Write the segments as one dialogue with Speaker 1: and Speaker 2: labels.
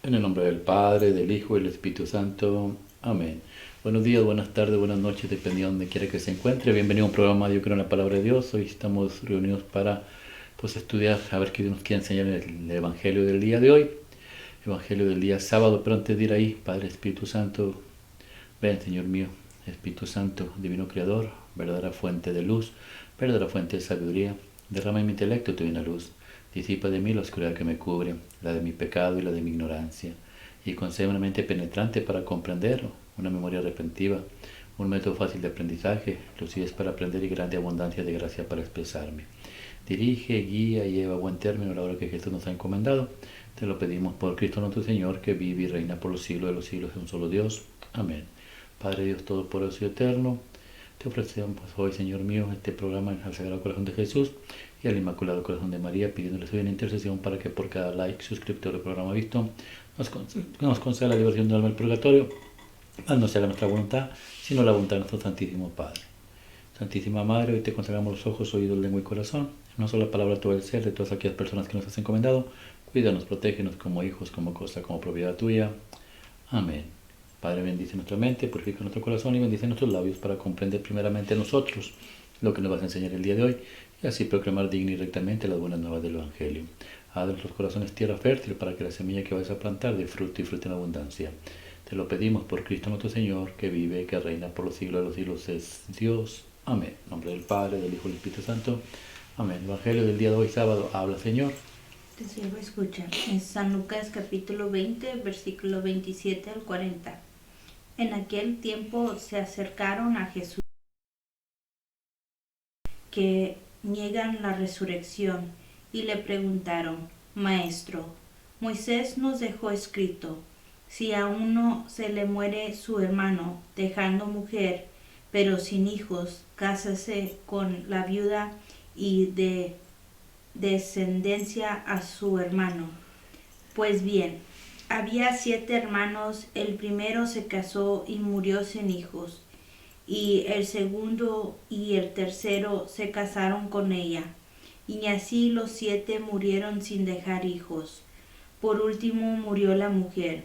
Speaker 1: En el nombre del Padre, del Hijo y del Espíritu Santo. Amén. Buenos días, buenas tardes, buenas noches, dependiendo de donde quiera que se encuentre. Bienvenido a un programa de Yo Creo en la Palabra de Dios. Hoy estamos reunidos para estudiar, a ver qué Dios nos quiere enseñar en el Evangelio del día de hoy. Evangelio del día sábado, pero antes de ir ahí, Padre Espíritu Santo, ven Señor mío, Espíritu Santo, Divino Creador, verdadera fuente de luz, verdadera fuente de sabiduría, derrama en mi intelecto tu divina luz. Disipa de mí la oscuridad que me cubre, la de mi pecado y la de mi ignorancia, y concede una mente penetrante para comprender, una memoria retentiva, un método fácil de aprendizaje, lucidez para aprender y grande abundancia de gracia para expresarme. Dirige, guía y lleva a buen término la obra que Jesús nos ha encomendado. Te lo pedimos por Cristo nuestro Señor, que vive y reina por los siglos de los siglos de un solo Dios. Amén. Padre Dios Todopoderoso y Eterno, te ofrecemos hoy, Señor mío, este programa al Sagrado Corazón de Jesús y al Inmaculado Corazón de María, pidiéndole su intercesión para que por cada like, suscriptor del programa visto, nos conceda la liberación del alma del purgatorio, más no se haga nuestra voluntad, sino la voluntad de nuestro Santísimo Padre. Santísima Madre, hoy te consagramos los ojos, oídos, lengua y corazón, no solo la palabra todo el ser de todas aquellas personas que nos has encomendado. Cuídanos, protégenos como hijos, como cosa, como propiedad tuya. Amén. Padre, bendice nuestra mente, purifica nuestro corazón y bendice nuestros labios para comprender primeramente nosotros lo que nos vas a enseñar el día de hoy y así proclamar digna y rectamente las buenas nuevas del Evangelio. Haz de nuestros corazones tierra fértil para que la semilla que vas a plantar dé fruto y fruto en abundancia. Te lo pedimos por Cristo nuestro Señor, que vive y que reina por los siglos de los siglos, es Dios. Amén. En nombre del Padre, del Hijo y del Espíritu Santo. Amén. El Evangelio del día de hoy, sábado, habla Señor.
Speaker 2: Te sirvo, escucha. Es San Lucas capítulo 20, versículo 27 al 40. En aquel tiempo se acercaron a Jesús que niegan la resurrección y le preguntaron: Maestro, Moisés nos dejó escrito, si a uno se le muere su hermano dejando mujer, pero sin hijos, cásase con la viuda y de descendencia a su hermano. Pues bien, había 7 hermanos, el primero se casó y murió sin hijos, y el segundo y el tercero se casaron con ella, y así los 7 murieron sin dejar hijos. Por último murió la mujer.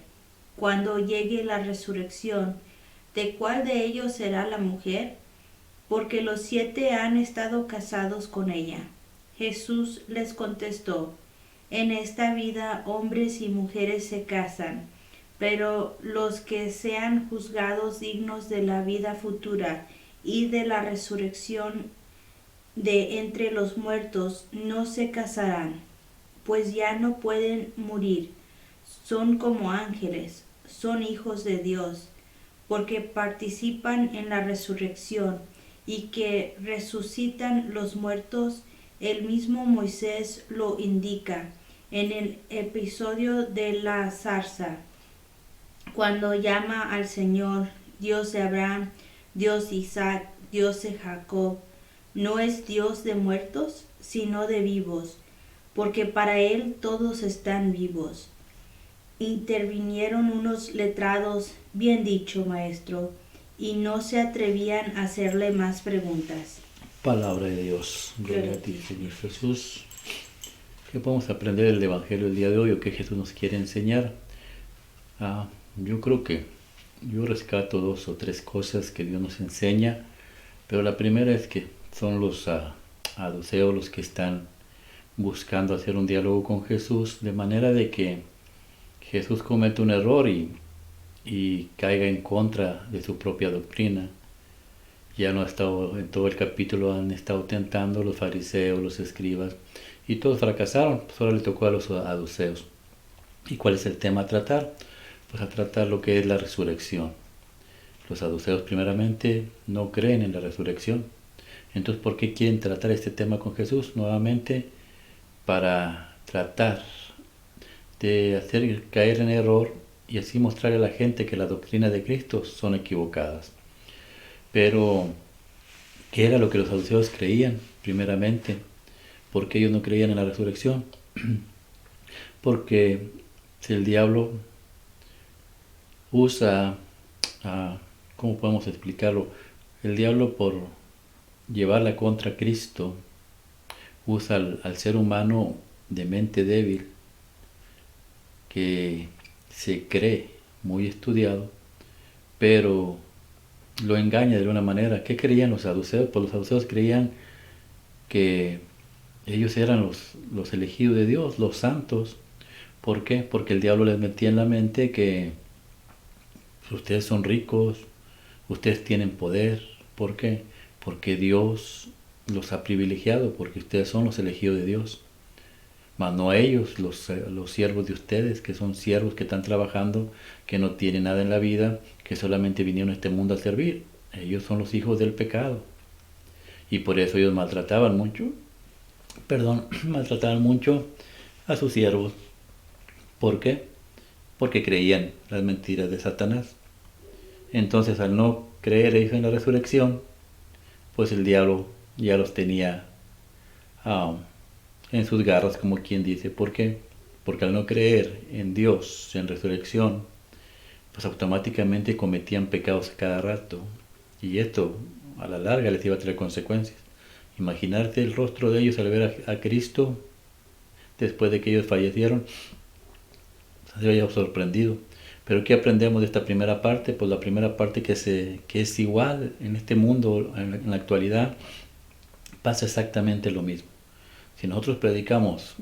Speaker 2: Cuando llegue la resurrección, ¿de cuál de ellos será la mujer? Porque los 7 han estado casados con ella. Jesús les contestó: en esta vida hombres y mujeres se casan, pero los que sean juzgados dignos de la vida futura y de la resurrección de entre los muertos no se casarán, pues ya no pueden morir, son como ángeles, son hijos de Dios, porque participan en la resurrección y que resucitan los muertos. El mismo Moisés lo indica en el episodio de la zarza, cuando llama al Señor Dios de Abraham, Dios de Isaac, Dios de Jacob. No es Dios de muertos, sino de vivos, porque para Él todos están vivos. Intervinieron unos letrados: bien dicho, maestro, y no se atrevían a hacerle más preguntas.
Speaker 1: Palabra de Dios. Gloria a ti, Señor Jesús. ¿Qué podemos aprender del Evangelio el día de hoy o qué Jesús nos quiere enseñar? Yo creo que yo rescato 2 o 3 cosas que Dios nos enseña, pero la primera es que son los saduceos los que están buscando hacer un diálogo con Jesús, de manera de que Jesús comete un error y caiga en contra de su propia doctrina. Ya no ha estado, en todo el capítulo han estado tentando los fariseos, los escribas, y todos fracasaron. Pues ahora le tocó a los saduceos. ¿Y cuál es el tema a tratar? Pues a tratar lo que es la resurrección. Los saduceos primeramente no creen en la resurrección. Entonces, ¿por qué quieren tratar este tema con Jesús? Nuevamente, para tratar de hacer caer en error y así mostrarle a la gente que la doctrina de Cristo son equivocadas. Pero, ¿qué era lo que los saduceos creían? Primeramente, ¿por qué ellos no creían en la resurrección? Porque si el diablo usa, ¿cómo podemos explicarlo? El diablo, por llevarla contra Cristo, usa al ser humano de mente débil, que se cree muy estudiado, pero lo engaña de una manera. ¿Qué creían los saduceos? Pues los saduceos creían que ellos eran los elegidos de Dios, los santos. ¿Por qué? Porque el diablo les metía en la mente que ustedes son ricos, ustedes tienen poder. ¿Por qué? Porque Dios los ha privilegiado, porque ustedes son los elegidos de Dios. Mas no ellos, los siervos de ustedes, que son siervos que están trabajando, que no tienen nada en la vida, que solamente vinieron a este mundo a servir. Ellos son los hijos del pecado. Y por eso ellos maltrataban mucho a sus siervos. ¿Por qué? Porque creían las mentiras de Satanás. Entonces, al no creer ellos en la resurrección, pues el diablo ya los tenía en sus garras, como quien dice. ¿Por qué? Porque al no creer en Dios, en resurrección, pues automáticamente cometían pecados cada rato. Y esto a la larga les iba a traer consecuencias. Imaginarte el rostro de ellos al ver a Cristo después de que ellos fallecieron, se había sorprendido. Pero ¿qué aprendemos de esta primera parte? Pues la primera parte que es igual en este mundo, en la actualidad, pasa exactamente lo mismo. Si nosotros predicamos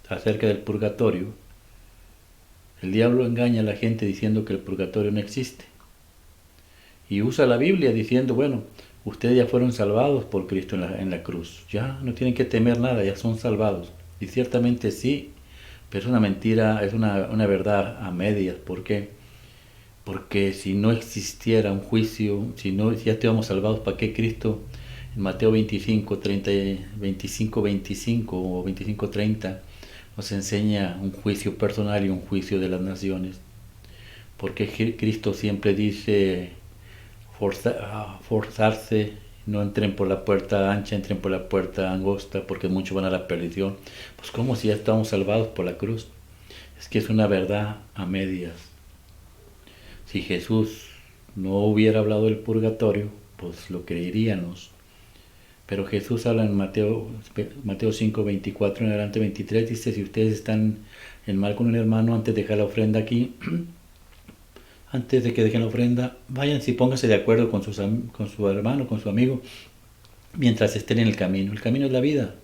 Speaker 1: acerca del purgatorio, el diablo engaña a la gente diciendo que el purgatorio no existe. Y usa la Biblia diciendo, bueno, ustedes ya fueron salvados por Cristo en la cruz. Ya no tienen que temer nada, ya son salvados. Y ciertamente sí, pero es una mentira, es una verdad a medias. ¿Por qué? Porque si no existiera un juicio, si ya estábamos salvados, ¿para qué Cristo en Mateo 25, 30, 25, 25 o 25, 30 nos enseña un juicio personal y un juicio de las naciones? Porque Cristo siempre dice forzarse, no entren por la puerta ancha, entren por la puerta angosta, porque muchos van a la perdición. Pues como si ya estamos salvados por la cruz. Es que es una verdad a medias. Si Jesús no hubiera hablado del purgatorio, pues lo creeríamos. Pero Jesús habla en Mateo 5, 24 en adelante 23, dice, si ustedes están en mal con un hermano, antes de dejar la ofrenda aquí, antes de que dejen la ofrenda, váyanse y pónganse de acuerdo con su hermano, con su amigo, mientras estén en el camino. El camino es la vida.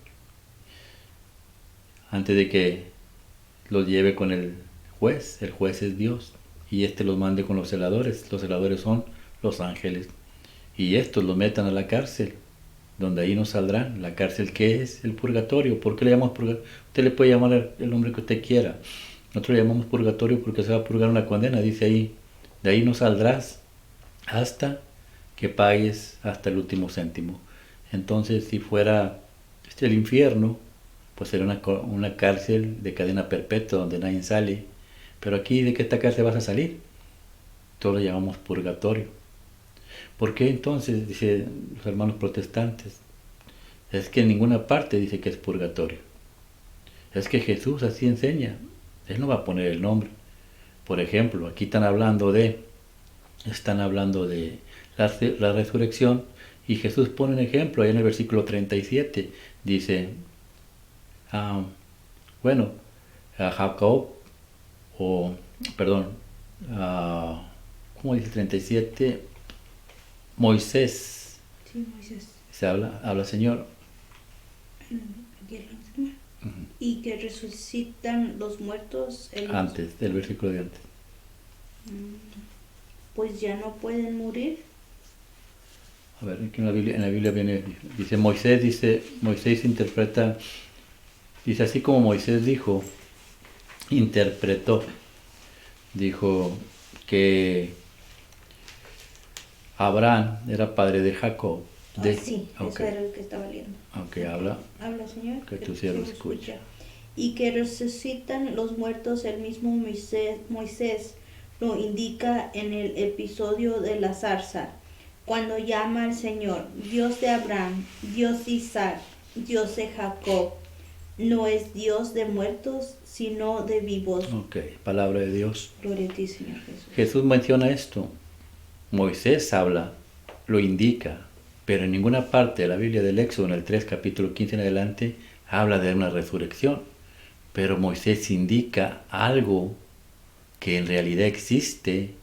Speaker 1: Antes de que los lleve con el juez es Dios, y los mande con los celadores son los ángeles, y estos los metan a la cárcel, donde ahí no saldrán. La cárcel, ¿qué es? El purgatorio. ¿Por qué le llamamos purgatorio? Usted le puede llamar el nombre que usted quiera. Nosotros le llamamos purgatorio porque se va a purgar una condena, dice ahí. De ahí no saldrás hasta que pagues hasta el último céntimo. Entonces, si fuera el infierno, pues sería una cárcel de cadena perpetua donde nadie sale. Pero aquí, ¿de qué esta cárcel vas a salir? Todo lo llamamos purgatorio. ¿Por qué entonces, dice los hermanos protestantes? Es que en ninguna parte dice que es purgatorio. Es que Jesús así enseña. Él no va a poner el nombre. Por ejemplo, aquí están hablando de la resurrección, y Jesús pone un ejemplo ahí en el versículo 37. Dice, Jacob, ¿cómo dice 37? Moisés.
Speaker 2: Sí, Moisés.
Speaker 1: Se habla Señor.
Speaker 2: Y que resucitan los muertos.
Speaker 1: Antes, del versículo de antes.
Speaker 2: Pues ya no pueden morir.
Speaker 1: A ver, aquí en la Biblia viene, dice Moisés interpreta, dice así como Moisés dijo que Abraham era padre de Jacob.
Speaker 2: Sí, okay. Ese era el que estaba leyendo.
Speaker 1: Aunque habla,
Speaker 2: Señor,
Speaker 1: que tu siervo escucha.
Speaker 2: Y que resucitan los muertos, el mismo Moisés lo indica en el episodio de la zarza, cuando llama al Señor, Dios de Abraham, Dios de Isaac, Dios de Jacob. No es Dios de muertos, sino de vivos.
Speaker 1: Ok, palabra de Dios.
Speaker 2: Gloria a ti, Señor Jesús.
Speaker 1: Jesús menciona esto. Moisés habla, lo indica, pero en ninguna parte de la Biblia del Éxodo, en el 3, capítulo 15 en adelante, habla de una resurrección. Pero Moisés indica algo que en realidad existe,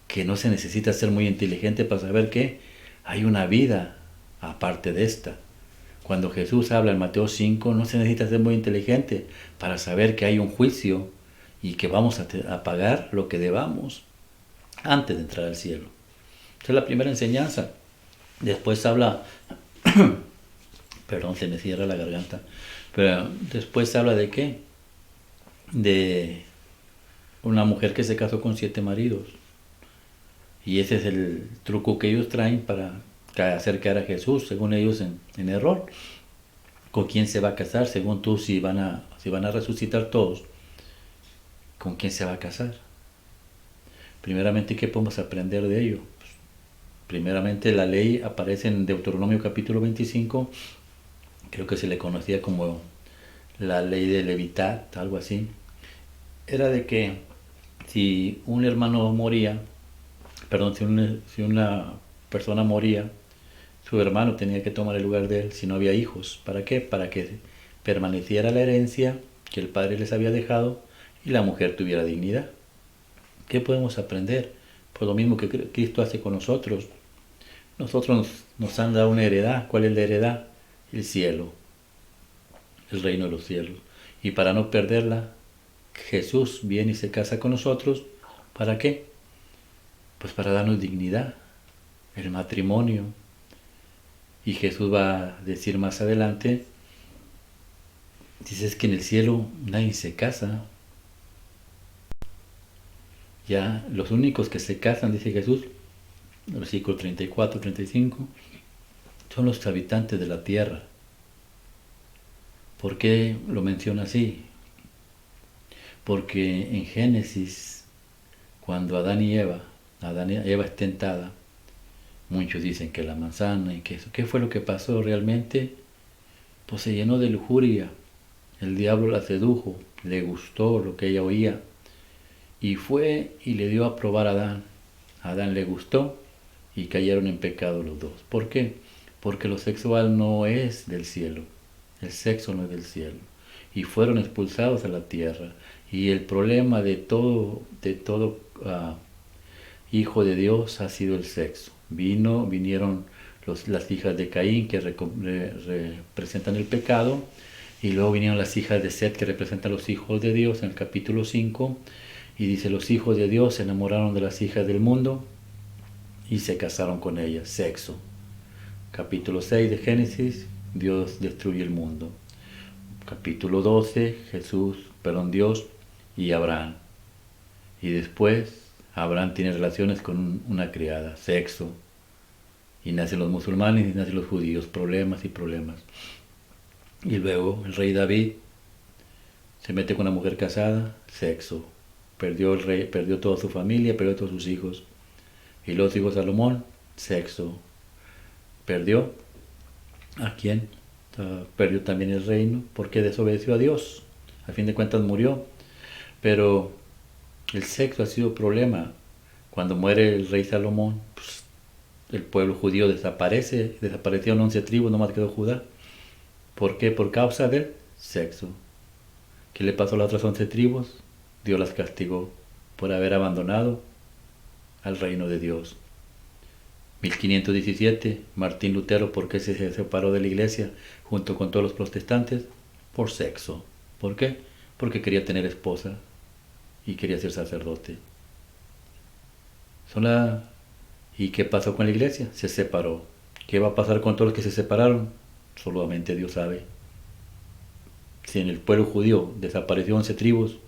Speaker 1: que no se necesita ser muy inteligente para saber que hay una vida aparte de esta. Cuando Jesús habla en Mateo 5, no se necesita ser muy inteligente para saber que hay un juicio y que vamos a pagar lo que debamos antes de entrar al cielo. Esa es la primera enseñanza. Después habla, perdón, se me cierra la garganta, pero después habla de qué? De una mujer que se casó con 7 maridos. Y ese es el truco que ellos traen para hacer caer a Jesús, según ellos en error. ¿Con quién se va a casar? Según tú, si van a resucitar todos, ¿con quién se va a casar? Primeramente, ¿qué podemos aprender de ello? Pues, primeramente, la ley aparece en Deuteronomio capítulo 25, creo que se le conocía como la ley de Levitat, algo así. Era de que si un hermano moría, perdón, si una persona moría, su hermano tenía que tomar el lugar de él si no había hijos. ¿Para qué? Para que permaneciera la herencia que el padre les había dejado y la mujer tuviera dignidad. ¿Qué podemos aprender? Pues lo mismo que Cristo hace con nosotros. Nosotros nos han dado una heredad. ¿Cuál es la heredad? El cielo, el reino de los cielos. Y para no perderla, Jesús viene y se casa con nosotros. ¿Para qué? Pues para darnos dignidad, el matrimonio. Y Jesús va a decir más adelante, dices que en el cielo nadie se casa. Ya los únicos que se casan, dice Jesús, versículo 34, 35, son los habitantes de la tierra. ¿Por qué lo menciona así? Porque en Génesis, cuando Adán y Eva es tentada, muchos dicen que la manzana y que eso. ¿Qué fue lo que pasó realmente? Pues se llenó de lujuria. El diablo la sedujo, le gustó lo que ella oía. Y fue y le dio a probar a Adán. A Adán le gustó y cayeron en pecado los dos. ¿Por qué? Porque lo sexual no es del cielo. El sexo no es del cielo. Y fueron expulsados a la tierra. Y el problema de todo hijo de Dios ha sido el sexo. Vinieron las hijas de Caín que representan el pecado, y luego vinieron las hijas de Set que representan los hijos de Dios en el capítulo 5, y dice: los hijos de Dios se enamoraron de las hijas del mundo y se casaron con ellas. Sexo. Capítulo 6 de Génesis, Dios destruye el mundo. Capítulo 12, Dios y Abraham. Y después Abraham tiene relaciones con una criada, sexo. Y nacen los musulmanes y nacen los judíos, problemas y problemas. Y luego el rey David se mete con una mujer casada, sexo. Perdió toda su familia, perdió todos sus hijos. Y los hijos de Salomón, sexo. ¿Perdió? ¿A quién? Perdió también el reino porque desobedeció a Dios. A fin de cuentas murió. Pero el sexo ha sido problema. Cuando muere el rey Salomón, pues, el pueblo judío desaparecieron 11 tribus, nomás quedó Judá. ¿Por qué? Por causa del sexo. ¿Qué le pasó a las otras 11 tribus? Dios las castigó por haber abandonado al reino de Dios. 1517, Martín Lutero, ¿por qué se separó de la iglesia junto con todos los protestantes? Por sexo. ¿Por qué? Porque quería tener esposa y quería ser sacerdote. ¿Y qué pasó con la iglesia? Se separó. ¿Qué va a pasar con todos los que se separaron? Solamente Dios sabe. Si en el pueblo judío desapareció 11 tribus,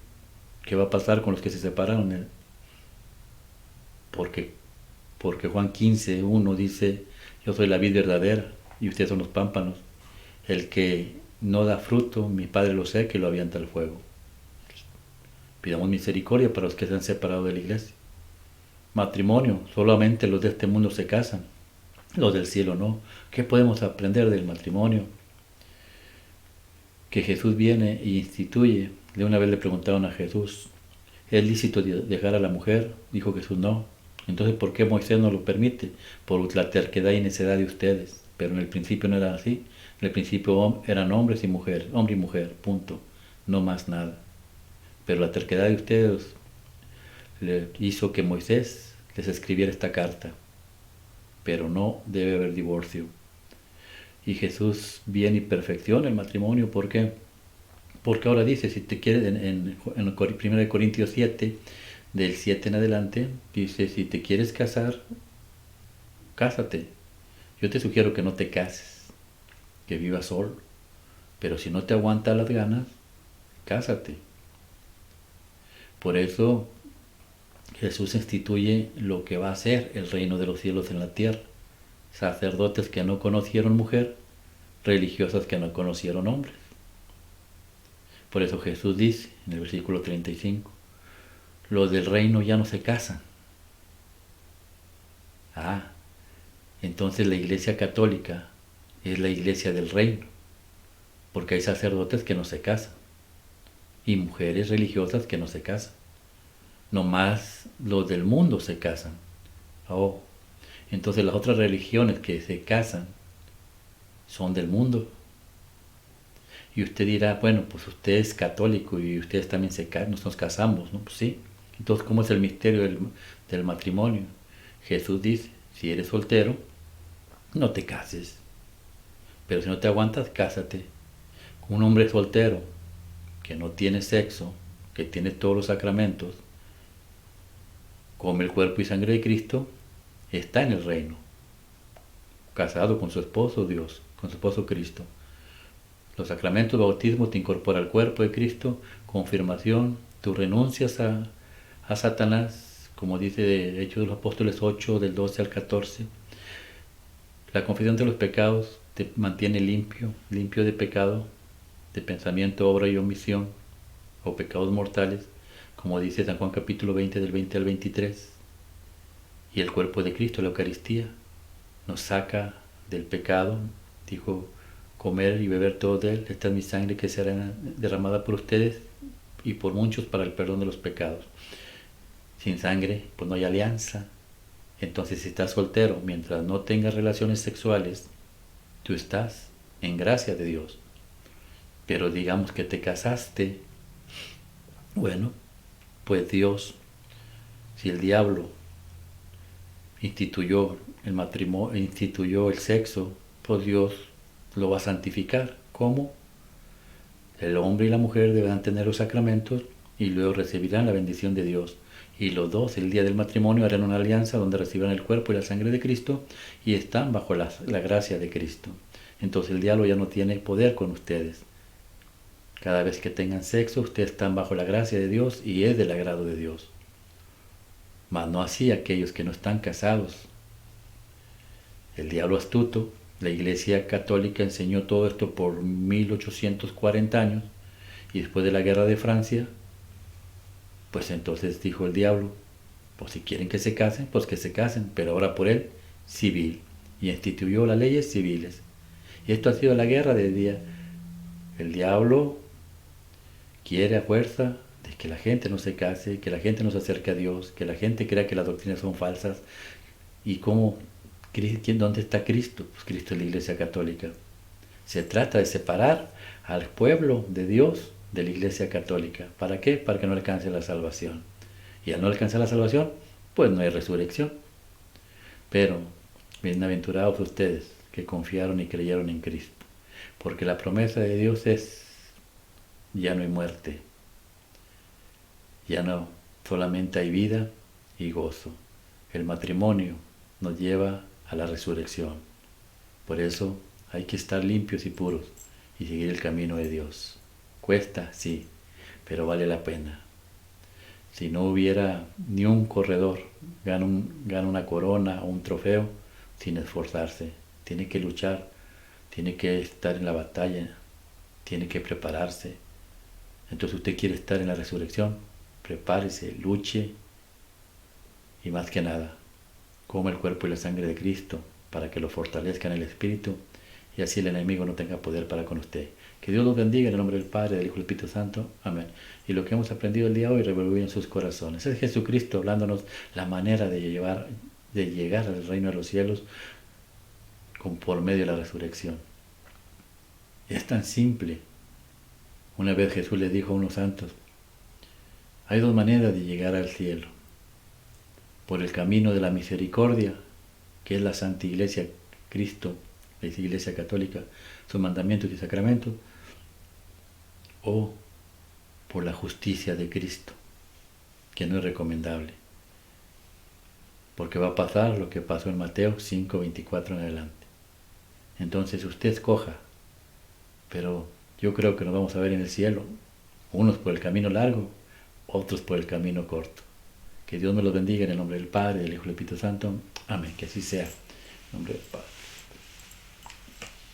Speaker 1: ¿qué va a pasar con los que se separaron? Porque Juan 15:1 dice: yo soy la vid verdadera y ustedes son los pámpanos. El que no da fruto, mi Padre lo seca y lo avienta al fuego. Pidamos misericordia para los que se han separado de la iglesia. Matrimonio, solamente los de este mundo se casan, los del cielo no. ¿Qué podemos aprender del matrimonio? Que Jesús viene y instituye. De una vez le preguntaron a Jesús: ¿es lícito dejar a la mujer? Dijo Jesús: no. Entonces, ¿por qué Moisés no lo permite? Por la terquedad y necedad de ustedes. Pero en el principio no era así. En el principio eran hombres y mujeres, hombre y mujer, punto. No más nada. Pero la terquedad de ustedes le hizo que Moisés les escribiera esta carta, pero no debe haber divorcio. Y Jesús viene y perfecciona el matrimonio. ¿Por qué? Porque ahora dice, si te quieres, en 1 Corintios 7, del 7 en adelante, dice, si te quieres casar, cásate. Yo te sugiero que no te cases, que vivas solo. Pero si no te aguantas las ganas, cásate. Por eso Jesús instituye lo que va a ser el reino de los cielos en la tierra. Sacerdotes que no conocieron mujer, religiosas que no conocieron hombres. Por eso Jesús dice en el versículo 35, los del reino ya no se casan. Entonces la Iglesia Católica es la Iglesia del reino, porque hay sacerdotes que no se casan y mujeres religiosas que no se casan. Nomás los del mundo se casan. Entonces las otras religiones que se casan son del mundo. Y usted dirá, bueno, pues usted es católico y ustedes también se casan, nos casamos, ¿no? Pues sí. Entonces, ¿cómo es el misterio del matrimonio? Jesús dice, si eres soltero, no te cases. Pero si no te aguantas, cásate. Un hombre soltero que no tiene sexo, que tiene todos los sacramentos, come el cuerpo y sangre de Cristo, está en el reino, casado con su esposo Dios, con su esposo Cristo. Los sacramentos de bautismo te incorpora al cuerpo de Cristo, confirmación, tú renuncias a Satanás, como dice Hechos de los Apóstoles 8, del 12 al 14. La confesión de los pecados te mantiene limpio de pecado, de pensamiento, obra y omisión, o pecados mortales, como dice San Juan capítulo 20, del 20 al 23. Y el cuerpo de Cristo, la Eucaristía, nos saca del pecado. Dijo, comer y beber todo de él, esta es mi sangre que será derramada por ustedes y por muchos para el perdón de los pecados. Sin sangre, pues no hay alianza. Entonces, si estás soltero, mientras no tengas relaciones sexuales, tú estás en gracia de Dios. Pero digamos que te casaste, bueno, pues Dios, si el diablo instituyó el matrimonio, instituyó el sexo, pues Dios lo va a santificar. ¿Cómo? El hombre y la mujer deberán tener los sacramentos y luego recibirán la bendición de Dios. Y los dos, el día del matrimonio, harán una alianza donde recibirán el cuerpo y la sangre de Cristo y están bajo la gracia de Cristo. Entonces el diablo ya no tiene poder con ustedes. Cada vez que tengan sexo, ustedes están bajo la gracia de Dios y es del agrado de Dios. Mas no así aquellos que no están casados. El diablo astuto, la Iglesia Católica enseñó todo esto por 1840 años y después de la Guerra de Francia, pues entonces dijo el diablo, pues si quieren que se casen, pues que se casen, pero ahora por él, civil, y instituyó las leyes civiles. Y esto ha sido la guerra del día. El diablo quiere a fuerza de que la gente no se case, que la gente no se acerque a Dios, que la gente crea que las doctrinas son falsas. ¿Y cómo? ¿Dónde está Cristo? Pues Cristo es la Iglesia Católica. Se trata de separar al pueblo de Dios de la Iglesia Católica. ¿Para qué? Para que no alcance la salvación. Y al no alcanzar la salvación, pues no hay resurrección. Pero bienaventurados ustedes que confiaron y creyeron en Cristo. Porque la promesa de Dios es, ya no hay muerte. Ya no, solamente hay vida y gozo. El matrimonio nos lleva a la resurrección. Por eso hay que estar limpios y puros y seguir el camino de Dios. Cuesta, sí, pero vale la pena. Si no hubiera ni un corredor, gana una corona o un trofeo sin esforzarse. Tiene que luchar, tiene que estar en la batalla, tiene que prepararse. Entonces usted quiere estar en la resurrección, prepárese, luche y más que nada, coma el cuerpo y la sangre de Cristo para que lo fortalezca en el Espíritu y así el enemigo no tenga poder para con usted. Que Dios los bendiga en el nombre del Padre, del Hijo y del Espíritu Santo. Amén. Y lo que hemos aprendido el día de hoy revolvió en sus corazones. Es Jesucristo hablándonos la manera de llegar al reino de los cielos por medio de la resurrección. Es tan simple. Una vez Jesús le dijo a unos santos, hay dos maneras de llegar al cielo. por el camino de la misericordia, que es la Santa Iglesia, Cristo, la Iglesia Católica, sus mandamientos y sacramentos, o por la justicia de Cristo, que no es recomendable, porque va a pasar lo que pasó en Mateo 5:24 en adelante. Entonces usted escoja, pero yo creo que nos vamos a ver en el cielo, unos por el camino largo, otros por el camino corto. Que Dios me los bendiga en el nombre del Padre, del Hijo y del Espíritu Santo. Amén. Que así sea. En nombre del Padre.